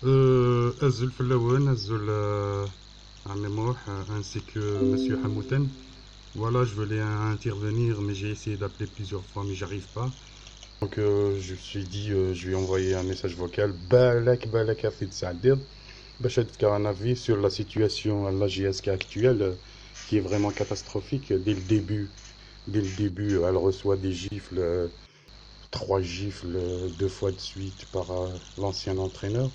Azul Felawen, Azul Amemouh, ainsi que Monsieur Hamouten. Voilà, je voulais intervenir, mais j'ai essayé d'appeler plusieurs fois, mais j'arrive pas. Donc je me suis dit, je vais envoyer un message vocal. Balak Afid Saadir. Bachet faire un avis sur la situation à la GSK actuelle, qui est vraiment catastrophique. Dès le début, elle reçoit des gifles, trois gifles, deux fois de suite par l'ancien entraîneur.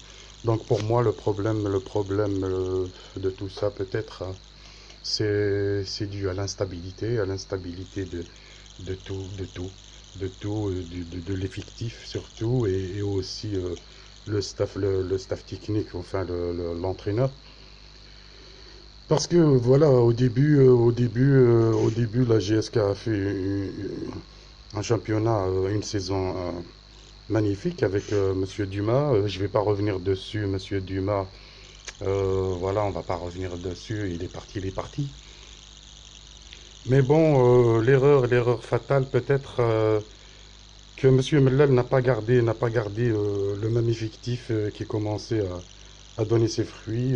Donc pour moi, le problème de tout ça peut-être, c'est dû à l'instabilité de l'effectif surtout, et aussi le staff technique, enfin l'entraîneur. Parce que voilà, au début, la GSK a fait un championnat, une saison magnifique avec Monsieur Dumas. Je ne vais pas revenir dessus, Monsieur Dumas. Voilà, on va pas revenir dessus. Il est parti. Mais bon, l'erreur fatale peut-être que Monsieur Mellal n'a pas gardé le même effectif qui commençait à donner ses fruits,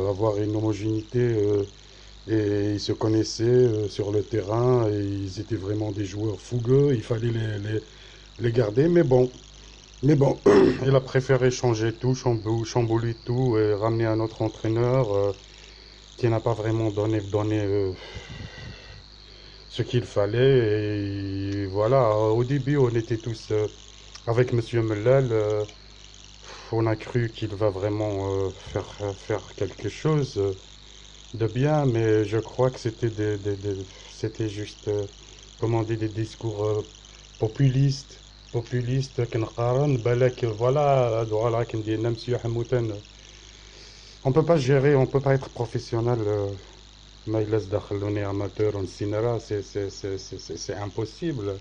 avoir une homogénéité. Et ils se connaissaient sur le terrain, et ils étaient vraiment des joueurs fougueux, il fallait les garder, mais bon, il a préféré changer tout, chambouler tout, et ramener un autre entraîneur qui n'a pas vraiment donné ce qu'il fallait. Et voilà, au début, on était tous avec Monsieur Mellal, on a cru qu'il va vraiment faire quelque chose de bien, mais je crois que c'était juste, comment dire, des discours populistes, كنقارن بالك voilà, voilà, كي مدينا Monsieur Hamouten. On peut pas gérer, on peut pas être professionnel. ما إلا دخلوني amateur ونسينا c'est impossible,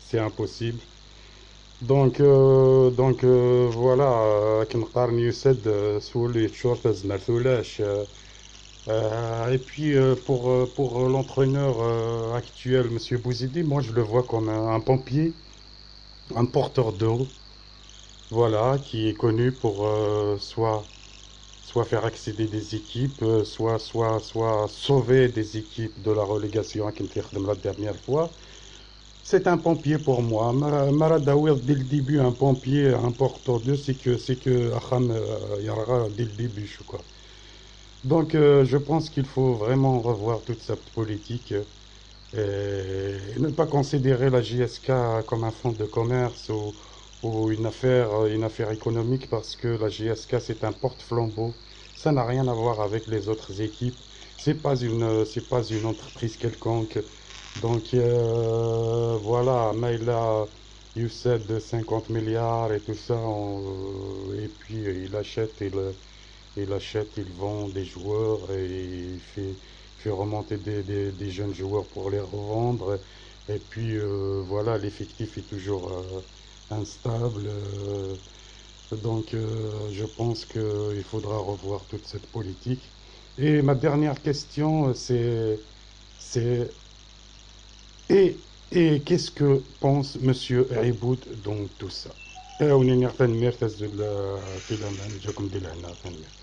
c'est impossible. Donc voilà, كنقارن يسد سولي الشرطة زمرتولاش. Et puis pour l'entraîneur actuel, Monsieur Bouzidi, moi je le vois comme un pompier, un porteur d'eau, voilà, qui est connu pour soit faire accéder des équipes, soit sauver des équipes de la relégation qui était la dernière fois. C'est un pompier pour moi. Maradawi, dès le début, un pompier, un porteur d'eau, c'est que Aham Yara dès le début, quoi. Donc je pense qu'il faut vraiment revoir toute cette politique, et ne pas considérer la JSK comme un fonds de commerce ou une affaire économique, parce que la JSK c'est un porte-flambeau. Ça n'a rien à voir avec les autres équipes. C'est pas une entreprise quelconque. Donc voilà, Maïla Youssef de 50 milliards et tout ça, et puis il vend des joueurs, et il fait remonter des jeunes joueurs pour les revendre. Et puis voilà, l'effectif est toujours instable. Donc je pense qu'il faudra revoir toute cette politique. Et ma dernière question, c'est et, et qu'est-ce que pense Monsieur Riboud dans tout ça? ونين يعطيني مركز في الأمان جاكم ديال هنا ثانية.